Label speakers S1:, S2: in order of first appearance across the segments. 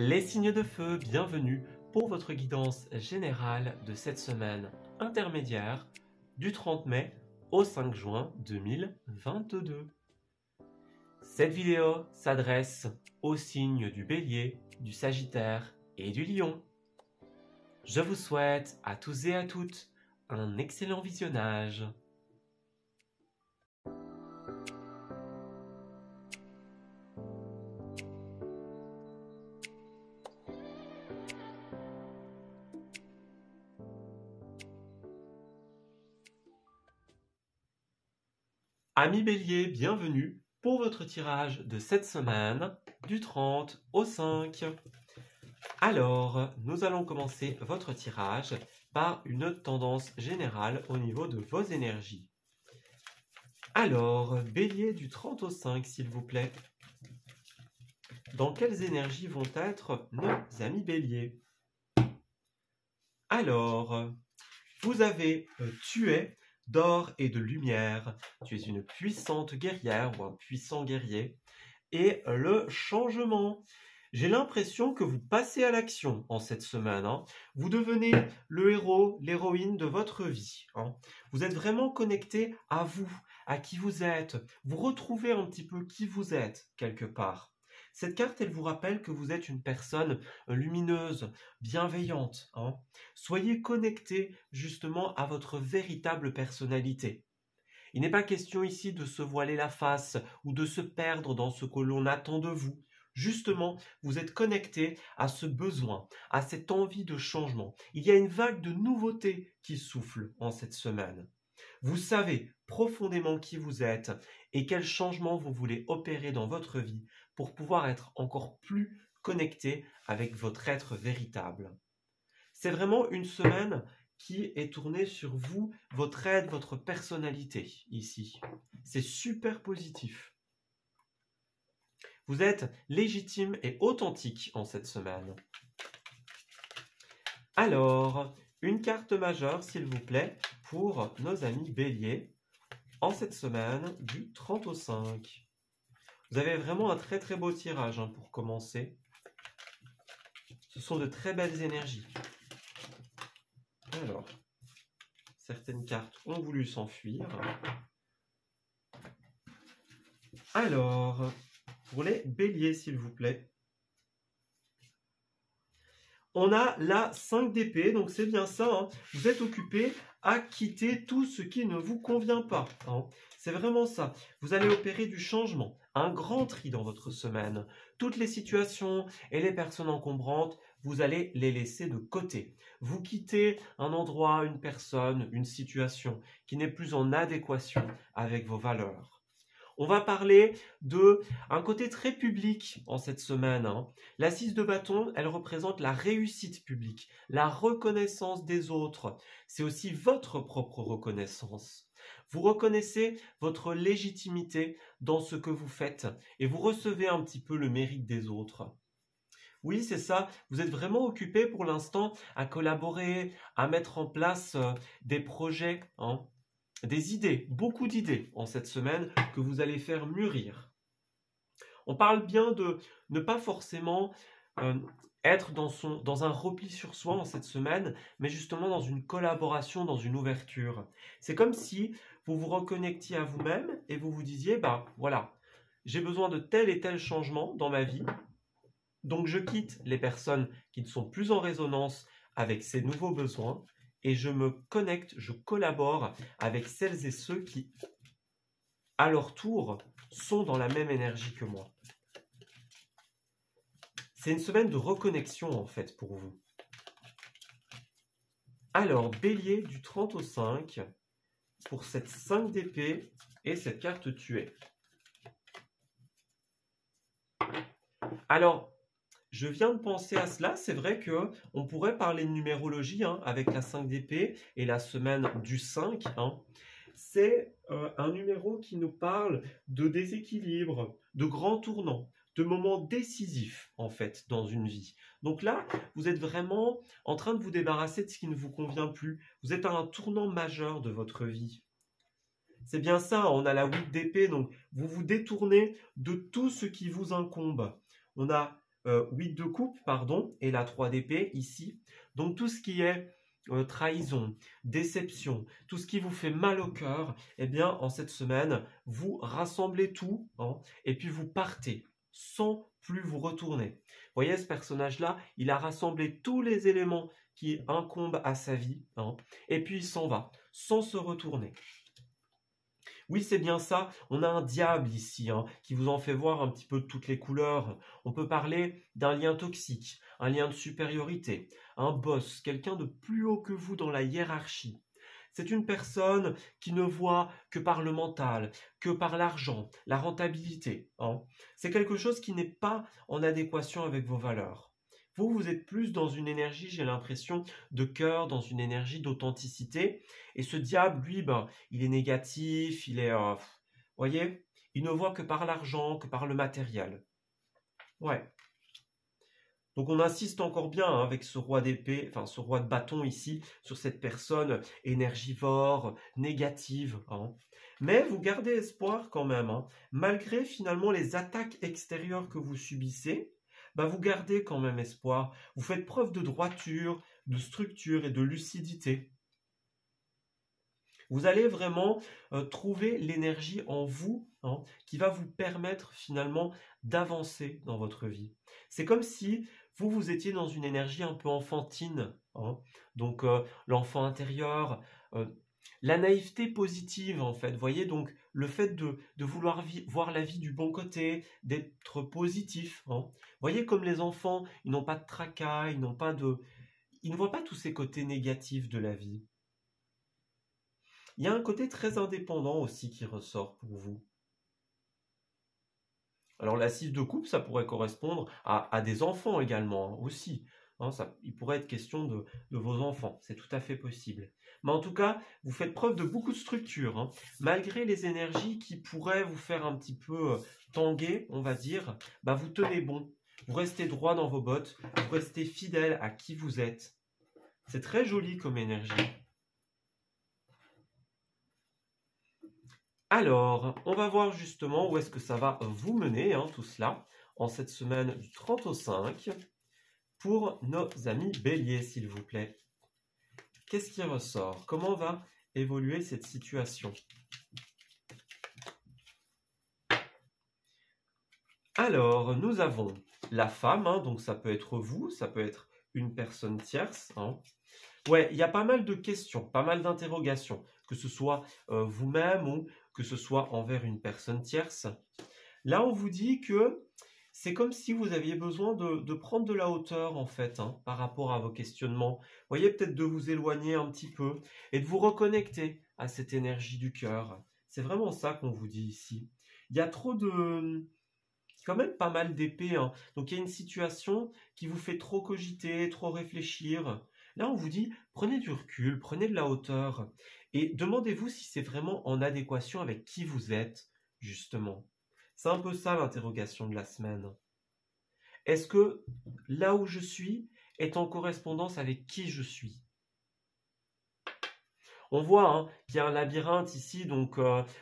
S1: Les signes de feu, bienvenue pour votre guidance générale de cette semaine intermédiaire du 30 mai au 5 juin 2022. Cette vidéo s'adresse aux signes du Bélier, du Sagittaire et du Lion. Je vous souhaite à tous et à toutes un excellent visionnage. Amis Bélier, bienvenue pour votre tirage de cette semaine du 30 au 5. Alors, nous allons commencer votre tirage par une tendance générale au niveau de vos énergies. Alors, Bélier du 30 au 5, s'il vous plaît. Dans quelles énergies vont être nos amis Bélier? Alors, vous avez tué d'or et de lumière. Tu es une puissante guerrière ou un puissant guerrier. Et le changement. J'ai l'impression que vous passez à l'action en cette semaine. Vous devenez le héros, l'héroïne de votre vie. Vous êtes vraiment connecté à vous, à qui vous êtes. Vous retrouvez un petit peu qui vous êtes quelque part. Cette carte, elle vous rappelle que vous êtes une personne lumineuse, bienveillante. Soyez connecté justement à votre véritable personnalité. Il n'est pas question ici de se voiler la face ou de se perdre dans ce que l'on attend de vous. Justement, vous êtes connecté à ce besoin, à cette envie de changement. Il y a une vague de nouveautés qui souffle en cette semaine. Vous savez profondément qui vous êtes et quel changement vous voulez opérer dans votre vie pour pouvoir être encore plus connecté avec votre être véritable. C'est vraiment une semaine qui est tournée sur vous, votre aide, votre personnalité ici. C'est super positif. Vous êtes légitime et authentique en cette semaine. Alors, une carte majeure, s'il vous plaît, pour nos amis Bélier en cette semaine du 30 au 5. Vous avez vraiment un très très beau tirage pour commencer. Ce sont de très belles énergies. Alors, certaines cartes ont voulu s'enfuir. Alors, pour les béliers, s'il vous plaît. On a la 5 d'épée, donc c'est bien ça. Vous êtes occupé à quitter tout ce qui ne vous convient pas. C'est vraiment ça. Vous allez opérer du changement, un grand tri dans votre semaine. Toutes les situations et les personnes encombrantes, vous allez les laisser de côté. Vous quittez un endroit, une personne, une situation qui n'est plus en adéquation avec vos valeurs. On va parler d'un côté très public en cette semaine. La 6 de bâton, elle représente la réussite publique, la reconnaissance des autres. C'est aussi votre propre reconnaissance. Vous reconnaissez votre légitimité dans ce que vous faites et vous recevez un petit peu le mérite des autres. Oui, c'est ça. Vous êtes vraiment occupé pour l'instant à collaborer, à mettre en place des projets, des idées, beaucoup d'idées en cette semaine que vous allez faire mûrir. On parle bien de ne pas forcément être dans un repli sur soi en cette semaine, mais justement dans une collaboration, dans une ouverture. C'est comme si vous vous reconnectiez à vous-même et vous vous disiez, voilà, j'ai besoin de tel et tel changement dans ma vie, donc je quitte les personnes qui ne sont plus en résonance avec ces nouveaux besoins, et je me connecte, je collabore avec celles et ceux qui, à leur tour, sont dans la même énergie que moi. C'est une semaine de reconnexion, en fait, pour vous. Alors, Bélier du 30 au 5, pour cette 5 d'épée et cette carte tuée. Alors, je viens de penser à cela, c'est vrai qu'on pourrait parler de numérologie avec la 5 d'épée et la semaine du 5. C'est un numéro qui nous parle de déséquilibre, de grands tournants, de moments décisifs en fait dans une vie. Donc là, vous êtes vraiment en train de vous débarrasser de ce qui ne vous convient plus. Vous êtes à un tournant majeur de votre vie. C'est bien ça, on a la 8 d'épée, donc vous vous détournez de tout ce qui vous incombe. On a 8 de coupe, pardon, et la 3 d'épée ici. Donc tout ce qui est trahison, déception, tout ce qui vous fait mal au cœur, eh bien en cette semaine, vous rassemblez tout hein, et puis vous partez sans plus vous retourner. Vous voyez ce personnage-là, il a rassemblé tous les éléments qui incombent à sa vie hein, et puis il s'en va sans se retourner. Oui, c'est bien ça. On a un diable ici hein, qui vous en fait voir un petit peu de toutes les couleurs. On peut parler d'un lien toxique, un lien de supériorité, un boss, quelqu'un de plus haut que vous dans la hiérarchie. C'est une personne qui ne voit que par le mental, que par l'argent, la rentabilité. Hein. C'est quelque chose qui n'est pas en adéquation avec vos valeurs. Vous, vous êtes plus dans une énergie, j'ai l'impression, de cœur, dans une énergie d'authenticité. Et ce diable, lui, ben, il est négatif, il est... voyez, il ne voit que par l'argent, que par le matériel. Ouais. Donc on insiste encore bien hein, avec ce roi d'épée, enfin ce roi de bâton ici, sur cette personne énergivore, négative. Hein. Mais vous gardez espoir quand même, hein. Malgré finalement les attaques extérieures que vous subissez, bah, vous gardez quand même espoir. Vous faites preuve de droiture, de structure et de lucidité. Vous allez vraiment trouver l'énergie en vous hein, qui va vous permettre finalement d'avancer dans votre vie. C'est comme si vous étiez dans une énergie un peu enfantine. Hein. Donc l'enfant intérieur, la naïveté positive en fait. Vous voyez, donc le fait de vouloir voir la vie du bon côté, d'être positif. Hein. Vous voyez comme les enfants, ils n'ont pas de tracas, ils ne voient pas tous ces côtés négatifs de la vie. Il y a un côté très indépendant aussi qui ressort pour vous. Alors la 6 de coupe, ça pourrait correspondre à des enfants également, hein, aussi. Hein, il pourrait être question de vos enfants, c'est tout à fait possible. Mais en tout cas, vous faites preuve de beaucoup de structure, hein. Malgré les énergies qui pourraient vous faire un petit peu tanguer, on va dire, bah vous tenez bon. Vous restez droit dans vos bottes, vous restez fidèle à qui vous êtes. C'est très joli comme énergie. Alors, on va voir justement où est-ce que ça va vous mener, hein, tout cela, en cette semaine du 30 au 5, pour nos amis béliers, s'il vous plaît. Qu'est-ce qui ressort? Comment va évoluer cette situation? Alors, nous avons la femme, hein, donc ça peut être vous, ça peut être une personne tierce. Hein. Ouais, il y a pas mal de questions, pas mal d'interrogations, que ce soit vous-même ou que ce soit envers une personne tierce. Là, on vous dit que c'est comme si vous aviez besoin de prendre de la hauteur, en fait, hein, par rapport à vos questionnements. Vous voyez, peut-être de vous éloigner un petit peu et de vous reconnecter à cette énergie du cœur. C'est vraiment ça qu'on vous dit ici. Il y a trop de... quand même pas mal d'épées. Hein. Donc, il y a une situation qui vous fait trop cogiter, trop réfléchir. Là, on vous dit, prenez du recul, prenez de la hauteur et demandez-vous si c'est vraiment en adéquation avec qui vous êtes, justement. C'est un peu ça l'interrogation de la semaine. Est-ce que là où je suis est en correspondance avec qui je suis? On voit hein, qu'il y a un labyrinthe ici, donc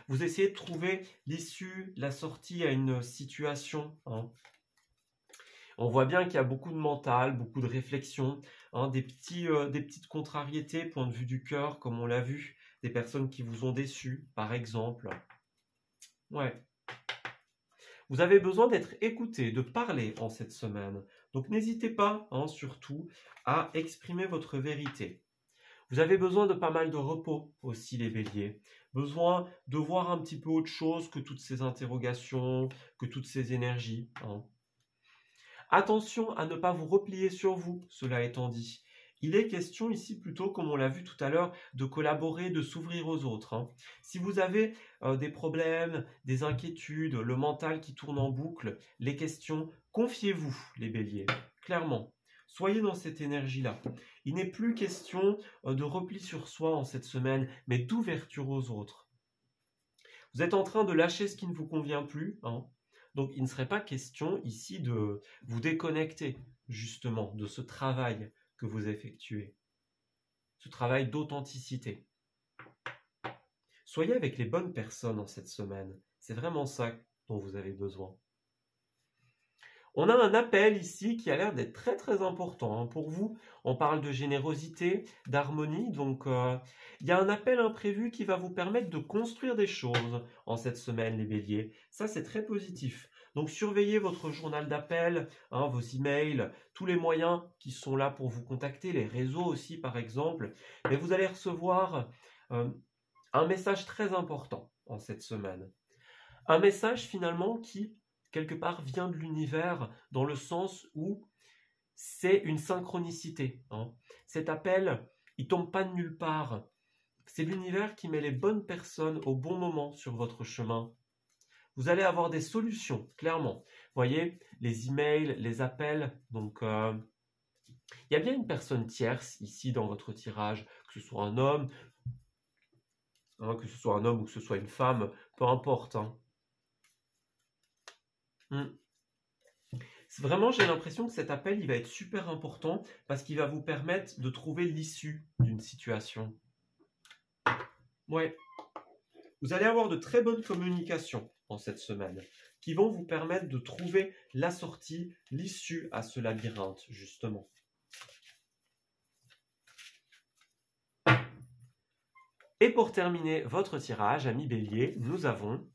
S1: vous essayez de trouver l'issue, la sortie à une situation. Hein. On voit bien qu'il y a beaucoup de mental, beaucoup de réflexion, hein, des petites contrariétés, point de vue du cœur, comme on l'a vu, des personnes qui vous ont déçu, par exemple. Ouais. Vous avez besoin d'être écouté, de parler en cette semaine. Donc n'hésitez pas, hein, surtout, à exprimer votre vérité. Vous avez besoin de pas mal de repos aussi, les béliers. Besoin de voir un petit peu autre chose que toutes ces interrogations, que toutes ces énergies. Hein. Attention à ne pas vous replier sur vous, cela étant dit. Il est question ici plutôt, comme on l'a vu tout à l'heure, de collaborer, de s'ouvrir aux autres. Hein. Si vous avez des problèmes, des inquiétudes, le mental qui tourne en boucle, les questions, confiez-vous, les béliers, clairement. Soyez dans cette énergie-là. Il n'est plus question de repli sur soi en cette semaine, mais d'ouverture aux autres. Vous êtes en train de lâcher ce qui ne vous convient plus. Hein. Donc, il ne serait pas question ici de vous déconnecter, justement, de ce travail que vous effectuez. Ce travail d'authenticité. Soyez avec les bonnes personnes en cette semaine. C'est vraiment ça dont vous avez besoin. On a un appel ici qui a l'air d'être très très important, hein. Pour vous, on parle de générosité, d'harmonie, donc il y a un appel imprévu qui va vous permettre de construire des choses en cette semaine, les béliers. Ça, c'est très positif. Donc surveillez votre journal d'appel, hein, vos emails, tous les moyens qui sont là pour vous contacter, les réseaux aussi par exemple. Mais vous allez recevoir un message très important en cette semaine. Un message finalement qui, quelque part, vient de l'univers dans le sens où c'est une synchronicité, hein. Cet appel, il tombe pas de nulle part. C'est l'univers qui met les bonnes personnes au bon moment sur votre chemin. Vous allez avoir des solutions, clairement. Vous voyez, les emails, les appels, donc il y a bien une personne tierce ici dans votre tirage, que ce soit un homme, hein, que ce soit un homme ou que ce soit une femme, peu importe, hein. Vraiment, j'ai l'impression que cet appel, il va être super important parce qu'il va vous permettre de trouver l'issue d'une situation. Ouais. Vous allez avoir de très bonnes communications en cette semaine qui vont vous permettre de trouver la sortie, l'issue à ce labyrinthe, justement. Et pour terminer votre tirage, ami Bélier, nous avons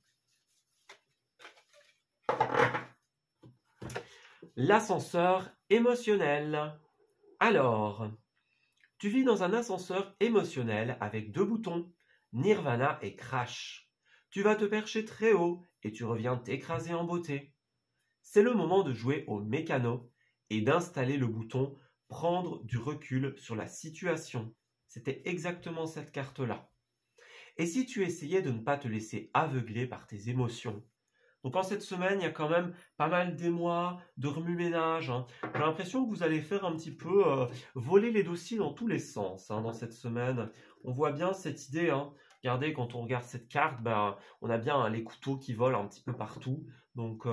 S1: l'ascenseur émotionnel. Alors, tu vis dans un ascenseur émotionnel avec 2 boutons, Nirvana et Crash. Tu vas te percher très haut et tu reviens t'écraser en beauté. C'est le moment de jouer au mécano et d'installer le bouton « Prendre du recul sur la situation ». C'était exactement cette carte-là. Et si tu essayais de ne pas te laisser aveugler par tes émotions? Donc en cette semaine, il y a quand même pas mal d'émoi, de remue-ménage, hein. J'ai l'impression que vous allez faire un petit peu voler les dossiers dans tous les sens, hein, dans cette semaine. On voit bien cette idée, hein. Regardez, quand on regarde cette carte, on a bien, hein, les couteaux qui volent un petit peu partout. Donc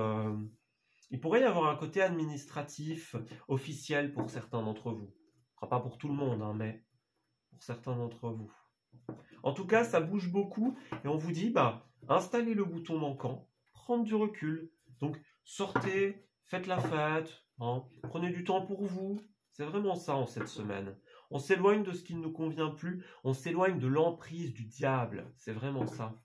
S1: il pourrait y avoir un côté administratif, officiel pour certains d'entre vous. Ce sera pas pour tout le monde, hein, mais pour certains d'entre vous. En tout cas, ça bouge beaucoup et on vous dit, installez le bouton manquant, prendre du recul. Donc, sortez, faites la fête, hein, prenez du temps pour vous. C'est vraiment ça en cette semaine. On s'éloigne de ce qui ne nous convient plus, on s'éloigne de l'emprise du diable. C'est vraiment ça.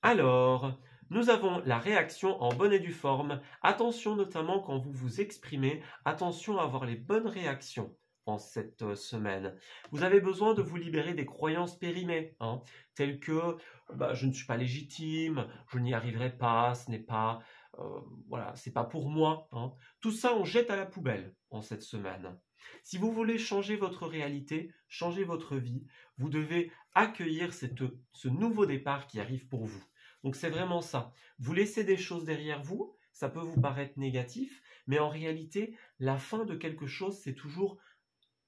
S1: Alors, nous avons la réaction en bonne et due forme. Attention notamment quand vous vous exprimez, attention à avoir les bonnes réactions en cette semaine. Vous avez besoin de vous libérer des croyances périmées, hein, telles que je ne suis pas légitime, je n'y arriverai pas, ce n'est pas, voilà, c'est pas pour moi, hein. Tout ça, on jette à la poubelle en cette semaine. Si vous voulez changer votre réalité, changer votre vie, vous devez accueillir ce nouveau départ qui arrive pour vous. Donc c'est vraiment ça. Vous laissez des choses derrière vous, ça peut vous paraître négatif, mais en réalité, la fin de quelque chose, c'est toujours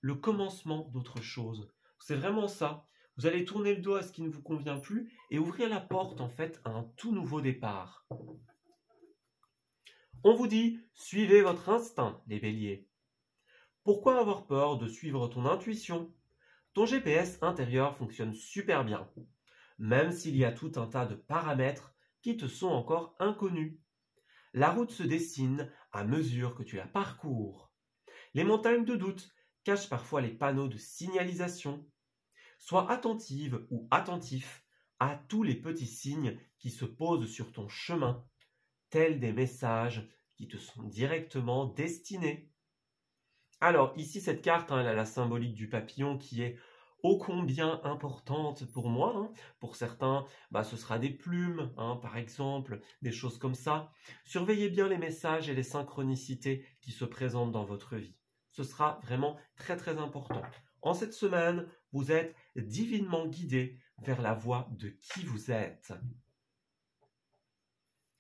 S1: le commencement d'autre chose. C'est vraiment ça. Vous allez tourner le dos à ce qui ne vous convient plus et ouvrir la porte en fait à un tout nouveau départ. On vous dit, suivez votre instinct, les béliers. Pourquoi avoir peur de suivre ton intuition? Ton GPS intérieur fonctionne super bien, même s'il y a tout un tas de paramètres qui te sont encore inconnus. La route se dessine à mesure que tu la parcours. Les montagnes de doute cachent parfois les panneaux de signalisation. Sois attentive ou attentif à tous les petits signes qui se posent sur ton chemin, tels des messages qui te sont directement destinés. Alors ici, cette carte, elle a la symbolique du papillon qui est ô combien importante pour moi, hein. Pour certains, ce sera des plumes, hein, par exemple, des choses comme ça. Surveillez bien les messages et les synchronicités qui se présentent dans votre vie. Ce sera vraiment très très important. En cette semaine, vous êtes divinement guidé vers la voie de qui vous êtes.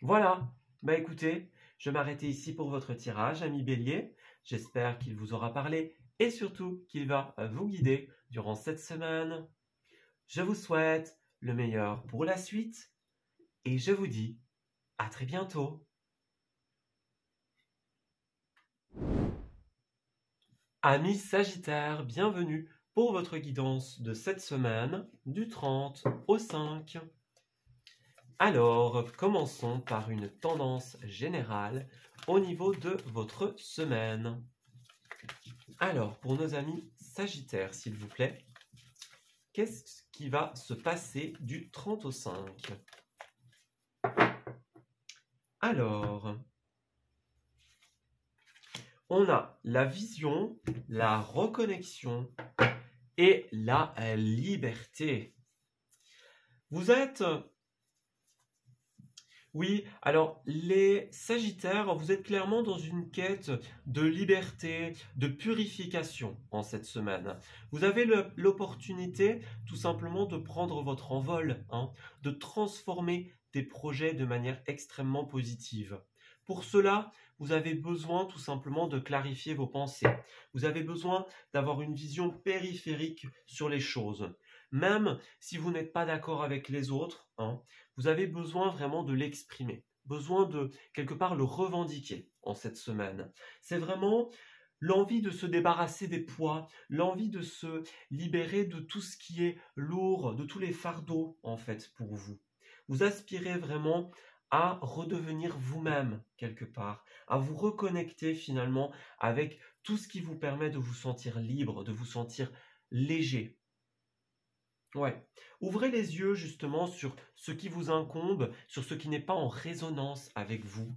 S1: Voilà, écoutez, je vais m'arrêter ici pour votre tirage, ami Bélier. J'espère qu'il vous aura parlé et surtout qu'il va vous guider durant cette semaine. Je vous souhaite le meilleur pour la suite et je vous dis à très bientôt. Amis Sagittaires, bienvenue pour votre guidance de cette semaine du 30 au 5. Alors, commençons par une tendance générale au niveau de votre semaine. Alors, pour nos amis Sagittaires, s'il vous plaît, qu'est-ce qui va se passer du 30 au 5? Alors, on a la vision, la reconnexion et la liberté. Vous êtes... Oui, alors les Sagittaires, vous êtes clairement dans une quête de liberté, de purification en cette semaine. Vous avez l'opportunité tout simplement de prendre votre envol, hein, de transformer des projets de manière extrêmement positive. Pour cela, vous avez besoin tout simplement de clarifier vos pensées. Vous avez besoin d'avoir une vision périphérique sur les choses. Même si vous n'êtes pas d'accord avec les autres, hein, vous avez besoin vraiment de l'exprimer, besoin de quelque part le revendiquer en cette semaine. C'est vraiment l'envie de se débarrasser des poids, l'envie de se libérer de tout ce qui est lourd, de tous les fardeaux en fait pour vous. Vous aspirez vraiment à redevenir vous-même quelque part, à vous reconnecter finalement avec tout ce qui vous permet de vous sentir libre, de vous sentir léger. Ouais. Ouvrez les yeux justement sur ce qui vous incombe, sur ce qui n'est pas en résonance avec vous.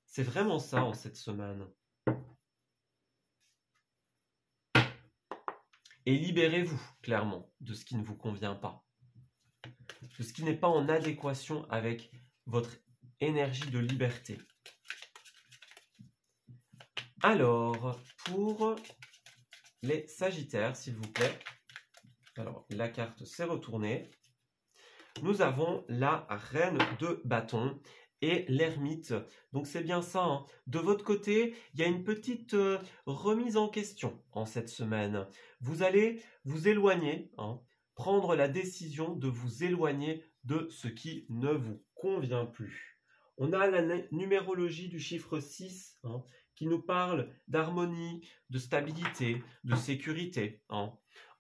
S1: C'est vraiment ça en cette semaine. Et libérez-vous clairement de ce qui ne vous convient pas, de ce qui n'est pas en adéquation avec votre énergie de liberté. Alors, pour les Sagittaires, s'il vous plaît, alors la carte s'est retournée. Nous avons la reine de bâton et l'ermite. Donc c'est bien ça, hein. De votre côté, il y a une petite remise en question en cette semaine. Vous allez vous éloigner, hein, prendre la décision de vous éloigner de ce qui ne vous convient plus. On a la numérologie du chiffre 6, hein, qui nous parle d'harmonie, de stabilité, de sécurité, hein.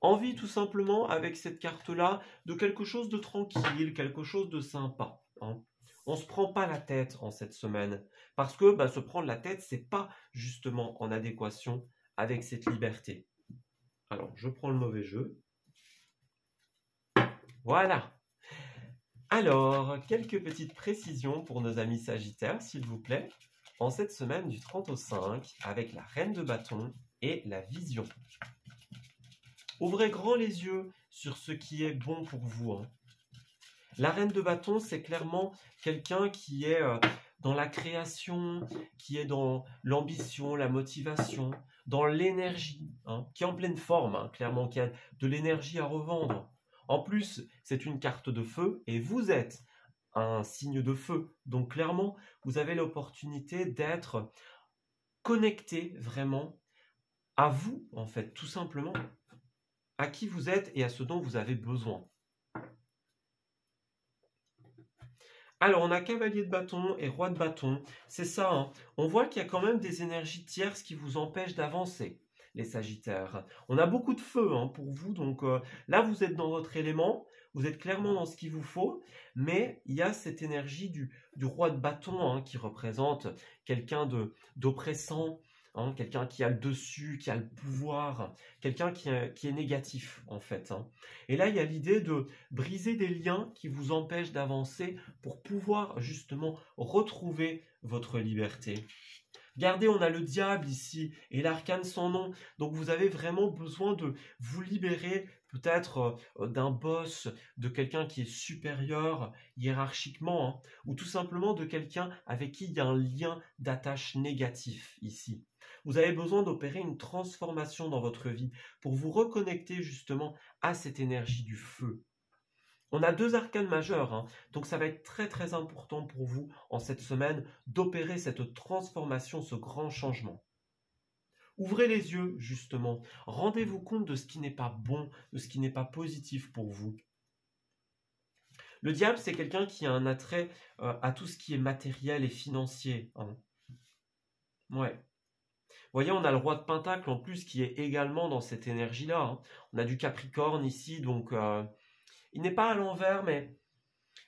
S1: Envie tout simplement avec cette carte-là de quelque chose de tranquille, quelque chose de sympa, hein. On ne se prend pas la tête en cette semaine parce que se prendre la tête, c'est pas justement en adéquation avec cette liberté. Alors, je prends le mauvais jeu. Voilà. Alors, quelques petites précisions pour nos amis Sagittaires, s'il vous plaît, en cette semaine du 30 au 5 avec la reine de bâton et la vision. Ouvrez grand les yeux sur ce qui est bon pour vous, hein. La reine de bâton, c'est clairement quelqu'un qui est dans la création, qui est dans l'ambition, la motivation, dans l'énergie, hein, qui est en pleine forme, hein, clairement, qui a de l'énergie à revendre. En plus, c'est une carte de feu et vous êtes un signe de feu. Donc clairement, vous avez l'opportunité d'être connecté vraiment à vous, en fait, tout simplement, à qui vous êtes et à ce dont vous avez besoin. Alors, on a cavalier de bâton et roi de bâton. C'est ça, hein. On voit qu'il y a quand même des énergies tierces qui vous empêchent d'avancer, les Sagittaires. On a beaucoup de feu, hein, pour vous. Donc là, vous êtes dans votre élément. Vous êtes clairement dans ce qu'il vous faut. Mais il y a cette énergie du roi de bâton, hein, qui représente quelqu'un d'oppressant, hein, quelqu'un qui a le dessus, qui a le pouvoir, quelqu'un qui est négatif en fait, hein. Et là, il y a l'idée de briser des liens qui vous empêchent d'avancer pour pouvoir justement retrouver votre liberté. Regardez, on a le diable ici et l'arcane sans nom. Donc vous avez vraiment besoin de vous libérer peut-être d'un boss, de quelqu'un qui est supérieur hiérarchiquement, hein, ou tout simplement de quelqu'un avec qui il y a un lien d'attache négatif ici. Vous avez besoin d'opérer une transformation dans votre vie pour vous reconnecter justement à cette énergie du feu. On a deux arcanes majeurs, hein, donc ça va être très très important pour vous en cette semaine d'opérer cette transformation, ce grand changement. Ouvrez les yeux justement, rendez-vous compte de ce qui n'est pas bon, de ce qui n'est pas positif pour vous. Le diable, c'est quelqu'un qui a un attrait à tout ce qui est matériel et financier, hein. Ouais. Vous voyez, on a le roi de Pentacle en plus qui est également dans cette énergie-là, hein. On a du Capricorne ici, donc il n'est pas à l'envers, mais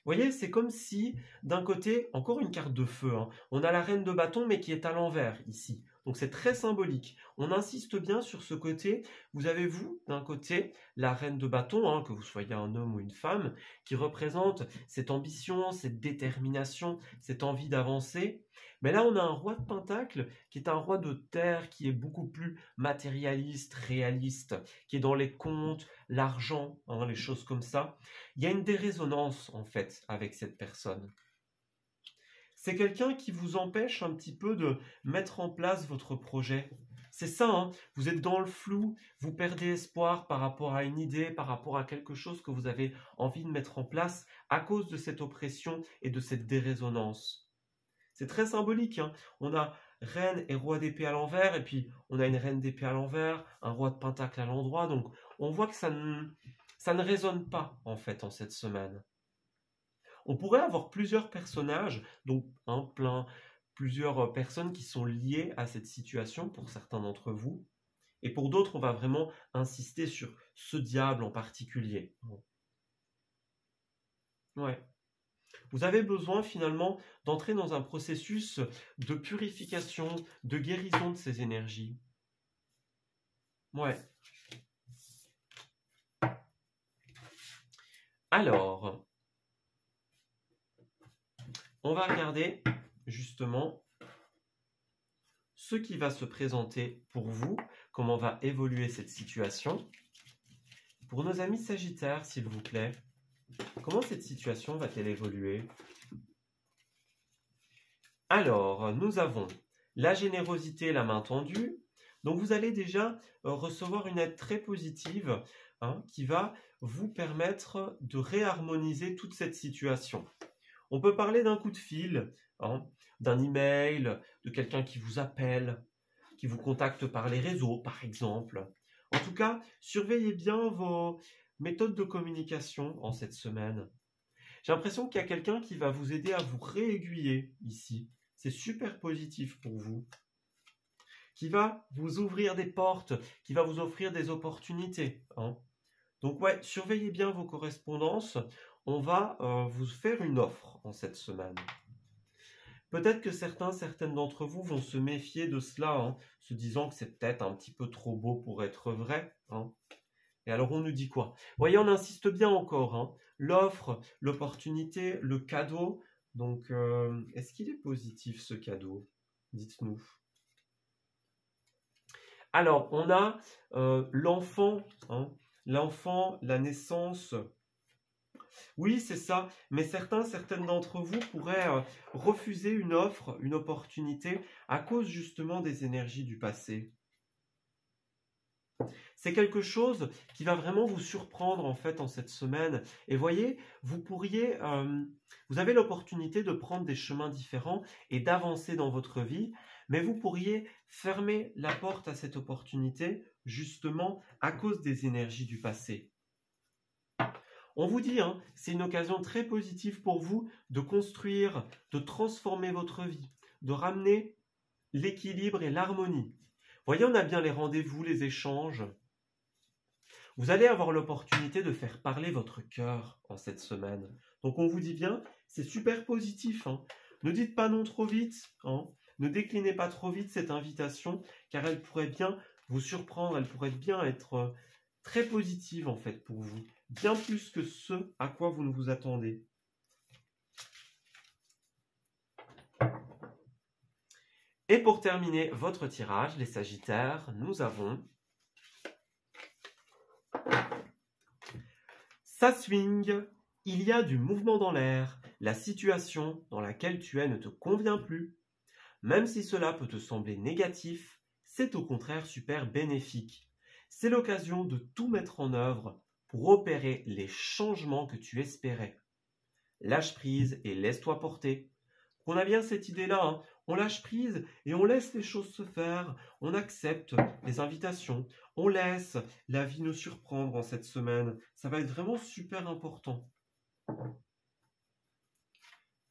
S1: voyez, c'est comme si, d'un côté, encore une carte de feu, hein, on a la reine de bâton, mais qui est à l'envers, ici. Donc c'est très symbolique. On insiste bien sur ce côté. Vous avez, vous, d'un côté, la reine de bâton, hein, que vous soyez un homme ou une femme, qui représente cette ambition, cette détermination, cette envie d'avancer. Mais là, on a un roi de Pentacle, qui est un roi de terre, qui est beaucoup plus matérialiste, réaliste, qui est dans les comptes, l'argent, hein, les choses comme ça. Il y a une dérésonance, en fait, avec cette personne. C'est quelqu'un qui vous empêche un petit peu de mettre en place votre projet. C'est ça, hein, vous êtes dans le flou, vous perdez espoir par rapport à une idée, par rapport à quelque chose que vous avez envie de mettre en place à cause de cette oppression et de cette dérésonance. C'est très symbolique, hein. On a reine et roi d'épée à l'envers, et puis on a une reine d'épée à l'envers, un roi de pentacle à l'endroit, donc on voit que ça ne résonne pas, en fait, en cette semaine. On pourrait avoir plusieurs personnages, donc plusieurs personnes qui sont liées à cette situation pour certains d'entre vous. Et pour d'autres, on va vraiment insister sur ce diable en particulier. Ouais. Vous avez besoin finalement d'entrer dans un processus de purification, de guérison de ces énergies. Ouais. Alors, on va regarder justement ce qui va se présenter pour vous, comment va évoluer cette situation. Pour nos amis Sagittaires, s'il vous plaît, comment cette situation va-t-elle évoluer? Alors, nous avons la générosité, la main tendue. Donc, vous allez déjà recevoir une aide très positive, hein, qui va vous permettre de réharmoniser toute cette situation. On peut parler d'un coup de fil, hein, d'un email, de quelqu'un qui vous appelle, qui vous contacte par les réseaux, par exemple. En tout cas, surveillez bien vos méthodes de communication en cette semaine. J'ai l'impression qu'il y a quelqu'un qui va vous aider à vous réaiguiller ici. C'est super positif pour vous. Qui va vous ouvrir des portes, qui va vous offrir des opportunités, hein. Donc ouais, surveillez bien vos correspondances. On va vous faire une offre en cette semaine. Peut-être que certaines d'entre vous vont se méfier de cela, hein, se disant que c'est peut-être un petit peu trop beau pour être vrai, hein. Et alors on nous dit quoi? Vous voyez, on insiste bien encore, hein. L'offre, l'opportunité, le cadeau. Donc, est-ce qu'il est positif ce cadeau? Dites-nous. Alors, on a l'enfant, hein, l'enfant, la naissance. Oui, c'est ça, mais certaines d'entre vous pourraient refuser une offre, une opportunité, à cause justement des énergies du passé. C'est quelque chose qui va vraiment vous surprendre en fait en cette semaine. Et voyez, vous avez l'opportunité de prendre des chemins différents et d'avancer dans votre vie, mais vous pourriez fermer la porte à cette opportunité justement à cause des énergies du passé. On vous dit, hein, c'est une occasion très positive pour vous de construire, de transformer votre vie, de ramener l'équilibre et l'harmonie. Voyez, on a bien les rendez-vous, les échanges. Vous allez avoir l'opportunité de faire parler votre cœur en cette semaine. Donc on vous dit bien, c'est super positif, hein. Ne dites pas non trop vite, hein. Ne déclinez pas trop vite cette invitation, car elle pourrait bien vous surprendre, elle pourrait bien être très positive en fait pour vous. Bien plus que ce à quoi vous ne vous attendez. Et pour terminer votre tirage, les Sagittaires, nous avons... Ça swing, il y a du mouvement dans l'air, la situation dans laquelle tu es ne te convient plus. Même si cela peut te sembler négatif, c'est au contraire super bénéfique. C'est l'occasion de tout mettre en œuvre pour opérer les changements que tu espérais. Lâche prise et laisse-toi porter. On a bien cette idée-là, hein. On lâche prise et on laisse les choses se faire, on accepte les invitations, on laisse la vie nous surprendre en cette semaine. Ça va être vraiment super important.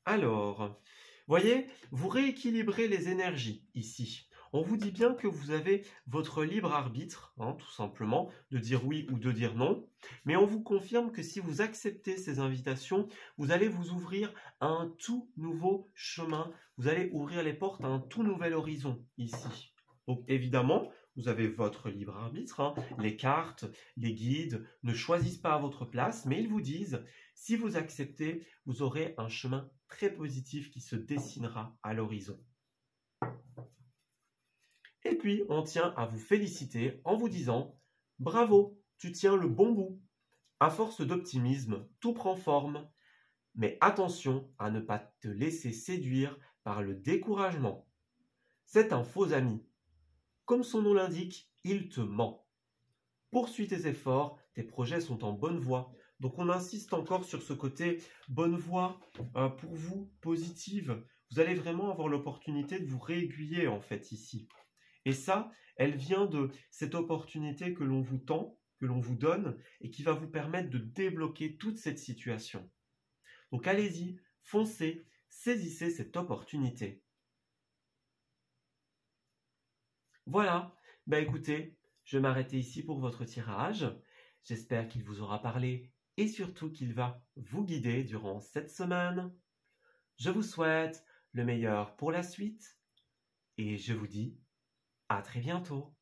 S1: Alors, voyez, vous rééquilibrez les énergies ici. on vous dit bien que vous avez votre libre arbitre, hein, tout simplement, de dire oui ou de dire non. Mais on vous confirme que si vous acceptez ces invitations, vous allez vous ouvrir à un tout nouveau chemin. Vous allez ouvrir les portes à un tout nouvel horizon ici. Donc évidemment, vous avez votre libre arbitre. Hein. Les cartes, les guides ne choisissent pas à votre place, mais ils vous disent, si vous acceptez, vous aurez un chemin très positif qui se dessinera à l'horizon. Et puis, on tient à vous féliciter en vous disant « Bravo, tu tiens le bon bout ». À force d'optimisme, tout prend forme. Mais attention à ne pas te laisser séduire par le découragement. C'est un faux ami. Comme son nom l'indique, il te ment. Poursuis tes efforts, tes projets sont en bonne voie. Donc on insiste encore sur ce côté bonne voie pour vous, positive. Vous allez vraiment avoir l'opportunité de vous réaiguiller en fait ici. Et ça, elle vient de cette opportunité que l'on vous tend, que l'on vous donne et qui va vous permettre de débloquer toute cette situation. Donc allez-y, foncez, saisissez cette opportunité. Voilà, écoutez, je vais m'arrêter ici pour votre tirage. J'espère qu'il vous aura parlé et surtout qu'il va vous guider durant cette semaine. Je vous souhaite le meilleur pour la suite et je vous dis à très bientôt.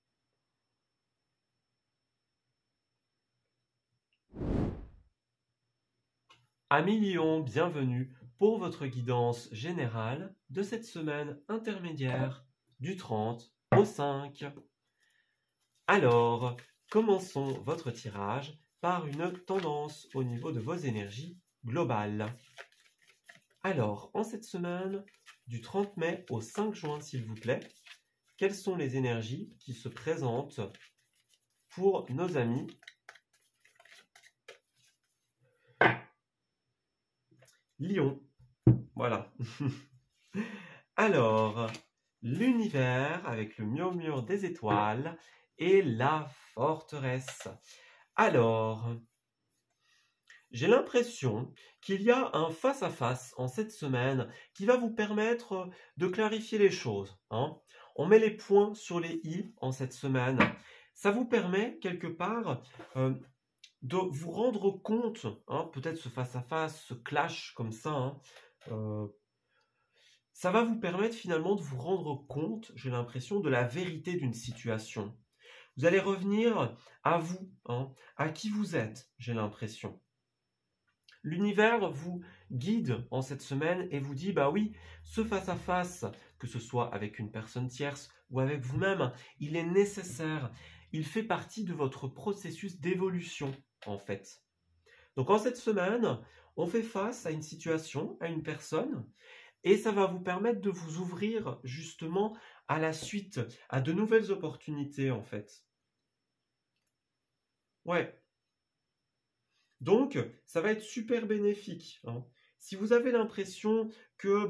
S1: Amis Lion, bienvenue pour votre guidance générale de cette semaine intermédiaire du 30 au 5. Alors, commençons votre tirage par une tendance au niveau de vos énergies globales. Alors, en cette semaine, du 30 mai au 5 juin, s'il vous plaît, quelles sont les énergies qui se présentent pour nos amis Lion? Voilà. Alors, l'univers avec le murmure des étoiles et la forteresse. Alors, j'ai l'impression qu'il y a un face-à-face en cette semaine qui va vous permettre de clarifier les choses. Hein. On met les points sur les i en cette semaine. Ça vous permet quelque part de vous rendre compte, hein, peut-être ce face-à-face, ce clash comme ça, hein, ça va vous permettre finalement de vous rendre compte, j'ai l'impression, de la vérité d'une situation. Vous allez revenir à vous, hein, à qui vous êtes, j'ai l'impression. L'univers vous guide en cette semaine et vous dit, bah oui, ce face-à-face, que ce soit avec une personne tierce ou avec vous-même, il est nécessaire. Il fait partie de votre processus d'évolution, en fait. Donc en cette semaine, on fait face à une situation, à une personne, et ça va vous permettre de vous ouvrir justement à la suite, à de nouvelles opportunités, en fait. Ouais. Donc, ça va être super bénéfique. Hein. Si vous avez l'impression que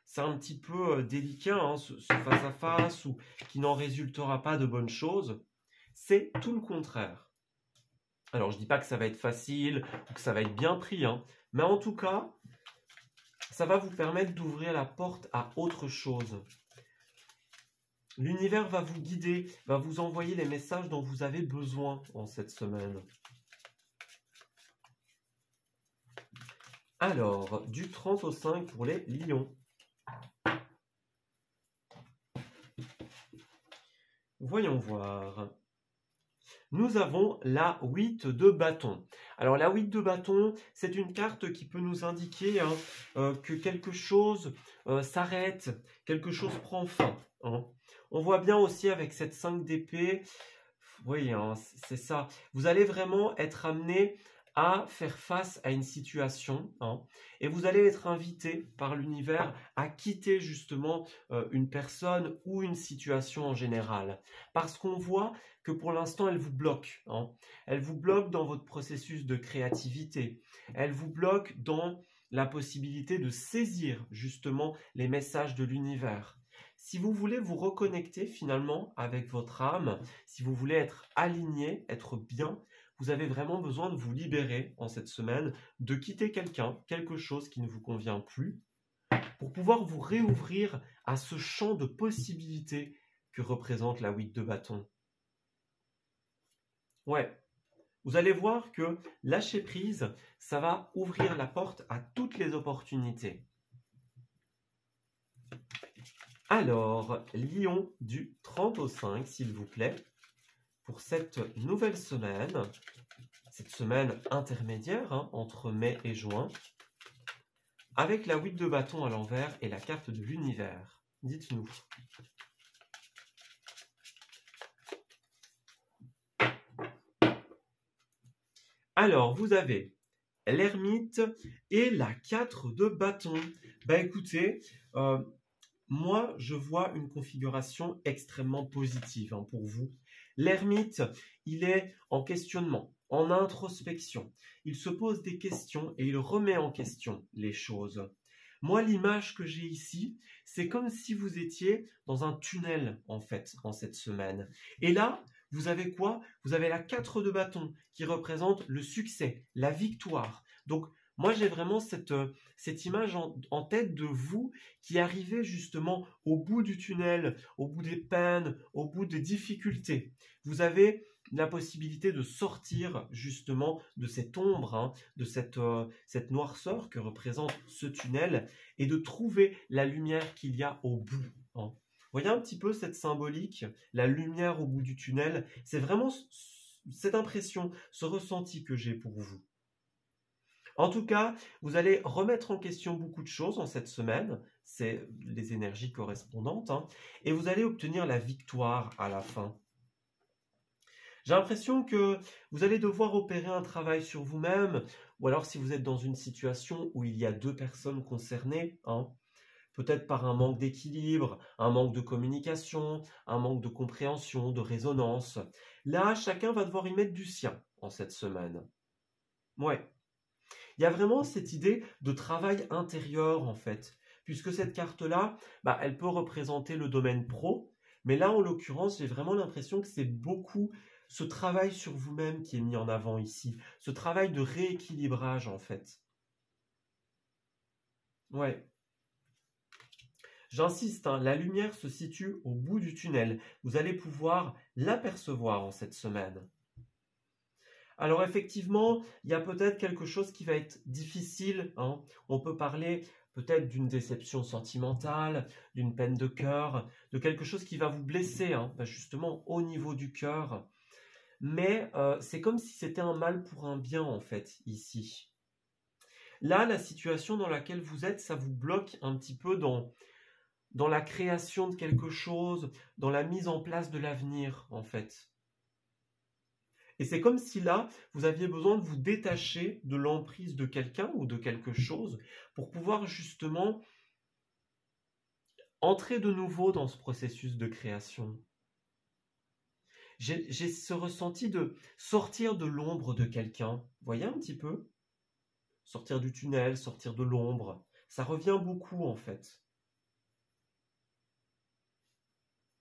S1: c'est un petit peu délicat, hein, ce face-à-face, ou qu'il n'en résultera pas de bonnes choses, c'est tout le contraire. Alors, je ne dis pas que ça va être facile, ou que ça va être bien pris, hein, mais en tout cas, ça va vous permettre d'ouvrir la porte à autre chose. L'univers va vous guider, va vous envoyer les messages dont vous avez besoin en cette semaine. Alors, du 30 au 5 pour les lions. Voyons voir. Nous avons la 8 de bâton. Alors la 8 de bâton, c'est une carte qui peut nous indiquer que quelque chose s'arrête, quelque chose prend fin. Hein. On voit bien aussi avec cette 5 d'épée, oui, hein, c'est ça. Vous allez vraiment être amené à faire face à une situation, hein, et vous allez être invité par l'univers à quitter justement une personne ou une situation en général. Parce qu'on voit que pour l'instant, elle vous bloque. Hein. Elle vous bloque dans votre processus de créativité. Elle vous bloque dans la possibilité de saisir justement les messages de l'univers. Si vous voulez vous reconnecter finalement avec votre âme, si vous voulez être aligné, être bien, vous avez vraiment besoin de vous libérer en cette semaine, de quitter quelqu'un, quelque chose qui ne vous convient plus, pour pouvoir vous réouvrir à ce champ de possibilités que représente la 8 de bâton. Ouais, vous allez voir que lâcher prise, ça va ouvrir la porte à toutes les opportunités. Alors, Lion du 30 au 5, s'il vous plaît, pour cette nouvelle semaine, cette semaine intermédiaire entre mai et juin, avec la 8 de bâton à l'envers et la carte de l'univers. Dites-nous. Alors, vous avez l'ermite et la 4 de bâton. Écoutez, moi, je vois une configuration extrêmement positive pour vous. L'ermite, il est en questionnement, en introspection. Il se pose des questions et il remet en question les choses. Moi, l'image que j'ai ici, c'est comme si vous étiez dans un tunnel, en fait, en cette semaine. Et là, vous avez quoi? Vous avez la 4 de bâton qui représente le succès, la victoire. Donc, moi, j'ai vraiment cette image en tête de vous qui arrivez justement au bout du tunnel, au bout des peines, au bout des difficultés. Vous avez la possibilité de sortir justement de cette ombre, de cette noirceur que représente ce tunnel et de trouver la lumière qu'il y a au bout. Vous voyez un petit peu cette symbolique, la lumière au bout du tunnel. C'est vraiment cette impression, ce ressenti que j'ai pour vous. En tout cas, vous allez remettre en question beaucoup de choses en cette semaine, c'est les énergies correspondantes, et vous allez obtenir la victoire à la fin. J'ai l'impression que vous allez devoir opérer un travail sur vous-même, ou alors si vous êtes dans une situation où il y a 2 personnes concernées, peut-être par un manque d'équilibre, un manque de communication, un manque de compréhension, de résonance. Là, chacun va devoir y mettre du sien en cette semaine. Ouais. Il y a vraiment cette idée de travail intérieur en fait, puisque cette carte-là, elle peut représenter le domaine pro, mais là en l'occurrence, j'ai vraiment l'impression que c'est beaucoup ce travail sur vous-même qui est mis en avant ici, ce travail de rééquilibrage en fait. Ouais. J'insiste, la lumière se situe au bout du tunnel. Vous allez pouvoir l'apercevoir en cette semaine. Alors effectivement, il y a peut-être quelque chose qui va être difficile. On peut parler peut-être d'une déception sentimentale, d'une peine de cœur, de quelque chose qui va vous blesser, justement au niveau du cœur. Mais c'est comme si c'était un mal pour un bien en fait, ici. Là, la situation dans laquelle vous êtes, ça vous bloque un petit peu dans la création de quelque chose, dans la mise en place de l'avenir en fait. Et c'est comme si là, vous aviez besoin de vous détacher de l'emprise de quelqu'un ou de quelque chose pour pouvoir justement entrer de nouveau dans ce processus de création. J'ai ce ressenti de sortir de l'ombre de quelqu'un. Vous voyez un petit peu? Sortir du tunnel, sortir de l'ombre. Ça revient beaucoup en fait.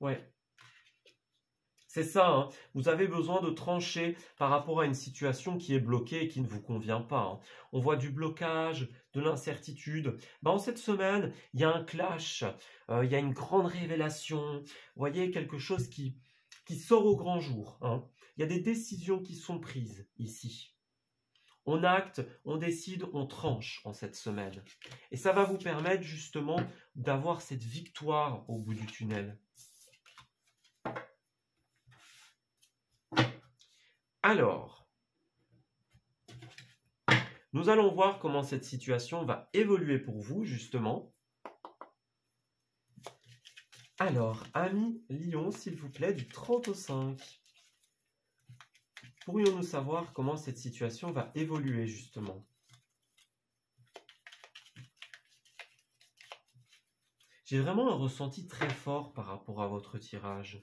S1: Ouais. C'est ça, vous avez besoin de trancher par rapport à une situation qui est bloquée et qui ne vous convient pas. On voit du blocage, de l'incertitude. En cette semaine, il y a un clash, il y a une grande révélation. Vous voyez, quelque chose qui sort au grand jour. Il y a des décisions qui sont prises ici. On acte, on décide, on tranche en cette semaine. Et ça va vous permettre justement d'avoir cette victoire au bout du tunnel. Alors, nous allons voir comment cette situation va évoluer pour vous, justement. Alors, ami Lion, s'il vous plaît, du 30 au 5. Pourrions-nous savoir comment cette situation va évoluer, justement? J'ai vraiment un ressenti très fort par rapport à votre tirage.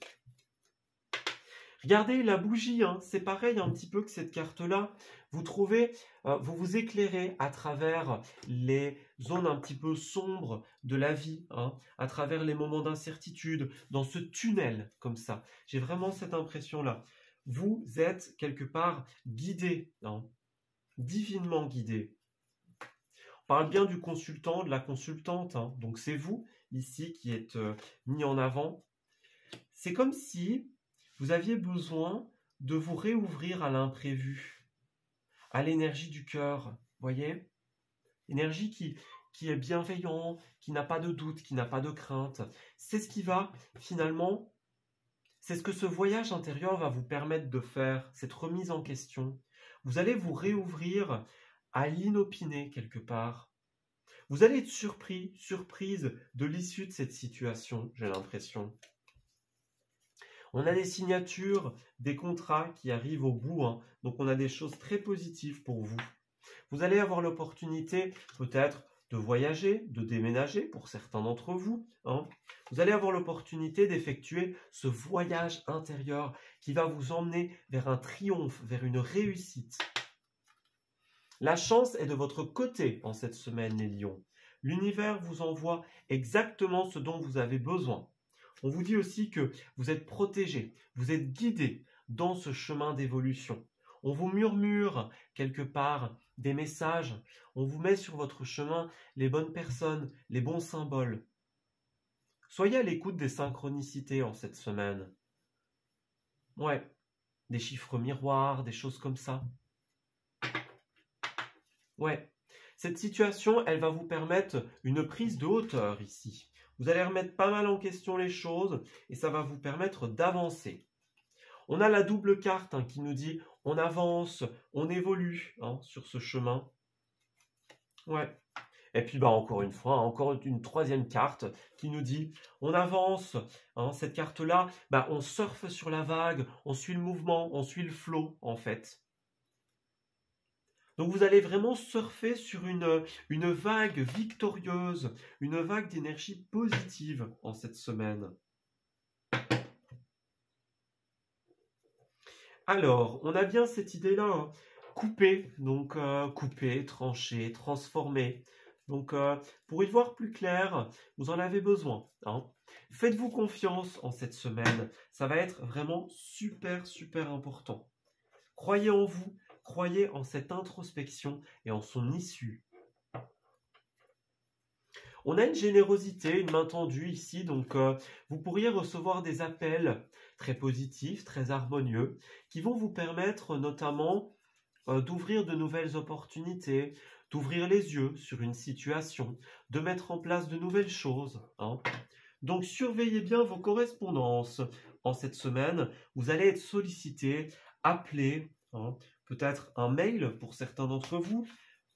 S1: Regardez la bougie, c'est pareil un petit peu que cette carte-là. Vous trouvez, vous vous éclairez à travers les zones un petit peu sombres de la vie, à travers les moments d'incertitude, dans ce tunnel comme ça. J'ai vraiment cette impression-là. Vous êtes quelque part guidé, divinement guidé. On parle bien du consultant, de la consultante, donc c'est vous ici qui êtes mis en avant. C'est comme si vous aviez besoin de vous réouvrir à l'imprévu, à l'énergie du cœur, voyez? Énergie qui est bienveillante, qui n'a pas de doute, qui n'a pas de crainte. C'est ce qui va finalement, c'est ce que ce voyage intérieur va vous permettre de faire, cette remise en question. Vous allez vous réouvrir à l'inopiné quelque part. Vous allez être surpris, surprise de l'issue de cette situation, j'ai l'impression. On a des signatures, des contrats qui arrivent au bout, hein. Donc on a des choses très positives pour vous. Vous allez avoir l'opportunité peut-être de voyager, de déménager pour certains d'entre vous, hein. Vous allez avoir l'opportunité d'effectuer ce voyage intérieur qui va vous emmener vers un triomphe, vers une réussite. La chance est de votre côté en cette semaine, les lions. L'univers vous envoie exactement ce dont vous avez besoin. On vous dit aussi que vous êtes protégé, vous êtes guidé dans ce chemin d'évolution. On vous murmure quelque part des messages, on vous met sur votre chemin les bonnes personnes, les bons symboles. Soyez à l'écoute des synchronicités en cette semaine. Ouais, des chiffres miroirs, des choses comme ça. Ouais, cette situation, elle va vous permettre une prise de hauteur ici. Vous allez remettre pas mal en question les choses et ça va vous permettre d'avancer. On a la double carte hein, qui nous dit on avance, on évolue hein, sur ce chemin. Ouais. Et puis bah, encore une fois, encore une troisième carte qui nous dit on avance. Hein, cette carte-là, bah, on surfe sur la vague, on suit le mouvement, on suit le flow en fait. Donc vous allez vraiment surfer sur une vague victorieuse, une vague d'énergie positive en cette semaine. Alors, on a bien cette idée-là, hein. Couper, donc couper, trancher, transformer. Donc pour y voir plus clair, vous en avez besoin, hein. Faites-vous confiance en cette semaine, ça va être vraiment super, super important. Croyez en vous. Croyez en cette introspection et en son issue. On a une générosité, une main tendue ici, donc vous pourriez recevoir des appels très positifs, très harmonieux, qui vont vous permettre notamment d'ouvrir de nouvelles opportunités, d'ouvrir les yeux sur une situation, de mettre en place de nouvelles choses, hein. Donc surveillez bien vos correspondances. En cette semaine, vous allez être sollicité, appelé, hein, peut-être un mail pour certains d'entre vous,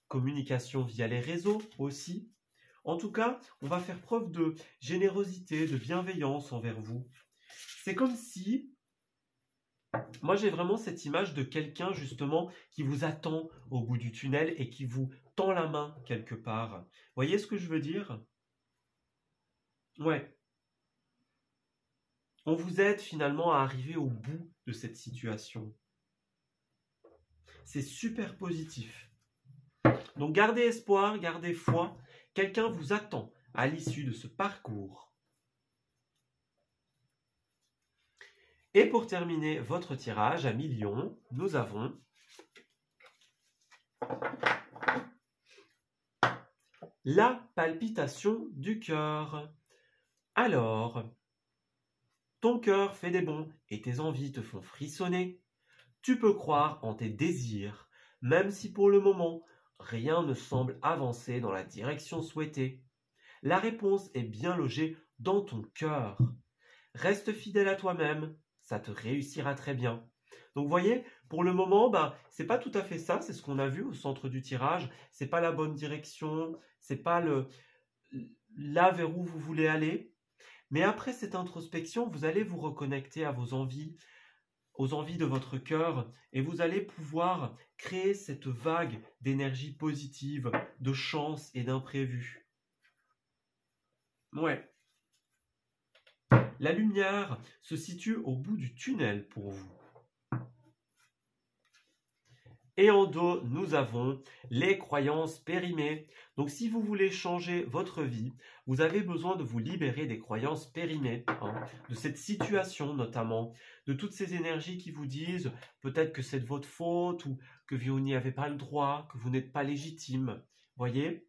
S1: communication via les réseaux aussi. En tout cas, on va faire preuve de générosité, de bienveillance envers vous. C'est comme si, moi j'ai vraiment cette image de quelqu'un justement qui vous attend au bout du tunnel et qui vous tend la main quelque part. Voyez ce que je veux dire? Ouais. On vous aide finalement à arriver au bout de cette situation. C'est super positif. Donc gardez espoir, gardez foi. Quelqu'un vous attend à l'issue de ce parcours. Et pour terminer votre tirage à millions, nous avons la palpitation du cœur. Alors, ton cœur fait des bonds et tes envies te font frissonner. Tu peux croire en tes désirs, même si pour le moment, rien ne semble avancer dans la direction souhaitée. La réponse est bien logée dans ton cœur. Reste fidèle à toi-même, ça te réussira très bien. Donc vous voyez, pour le moment, c'est pas tout à fait ça, c'est ce qu'on a vu au centre du tirage, c'est pas la bonne direction, c'est pas là vers où vous voulez aller. Mais après cette introspection, vous allez vous reconnecter à vos envies, aux envies de votre cœur, et vous allez pouvoir créer cette vague d'énergie positive, de chance et d'imprévu. Ouais. La lumière se situe au bout du tunnel pour vous. Et en dos, nous avons les croyances périmées. Donc si vous voulez changer votre vie, vous avez besoin de vous libérer des croyances périmées, hein, de cette situation notamment, de toutes ces énergies qui vous disent peut-être que c'est de votre faute ou que vous n'y avez pas le droit, que vous n'êtes pas légitime. Voyez ?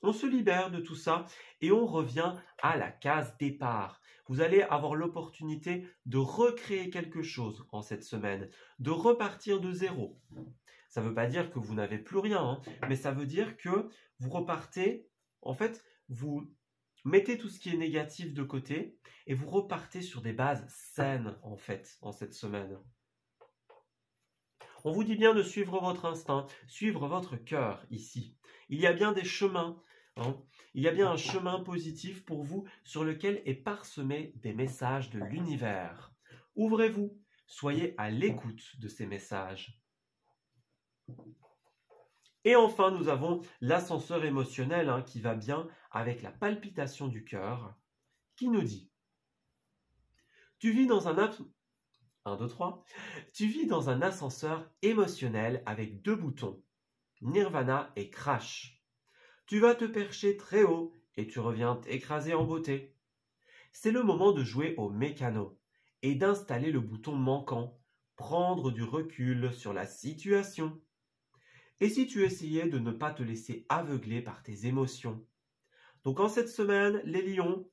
S1: On se libère de tout ça et on revient à la case départ. Vous allez avoir l'opportunité de recréer quelque chose en cette semaine, de repartir de zéro. Ça ne veut pas dire que vous n'avez plus rien, hein, mais ça veut dire que vous repartez, en fait, vous mettez tout ce qui est négatif de côté et vous repartez sur des bases saines, en fait, en cette semaine. On vous dit bien de suivre votre instinct, suivre votre cœur ici. Il y a bien des chemins, hein. Il y a bien un chemin positif pour vous sur lequel est parsemé des messages de l'univers. Ouvrez-vous, soyez à l'écoute de ces messages. Et enfin, nous avons l'ascenseur émotionnel hein, qui va bien avec la palpitation du cœur, qui nous dit « Tu vis dans un 1, 2, 3. Tu vis dans un ascenseur émotionnel avec 2 boutons, Nirvana et Crash. Tu vas te percher très haut et tu reviens t'écraser en beauté. C'est le moment de jouer au mécano et d'installer le bouton manquant, prendre du recul sur la situation. Et si tu essayais de ne pas te laisser aveugler par tes émotions? Donc en cette semaine, les lions,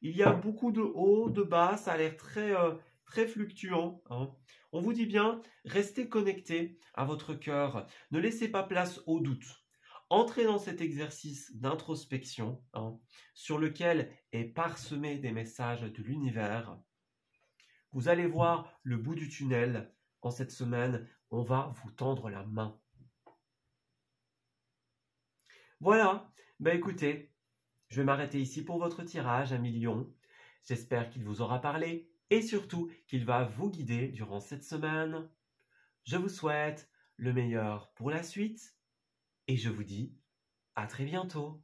S1: il y a beaucoup de hauts, de bas, ça a l'air très fluctuant. Hein. On vous dit bien, restez connectés à votre cœur. Ne laissez pas place au doute. Entrez dans cet exercice d'introspection hein, sur lequel est parsemé des messages de l'univers. Vous allez voir le bout du tunnel. En cette semaine, on va vous tendre la main. Voilà, écoutez, je vais m'arrêter ici pour votre tirage, amis lions. J'espère qu'il vous aura parlé et surtout qu'il va vous guider durant cette semaine. Je vous souhaite le meilleur pour la suite et je vous dis à très bientôt.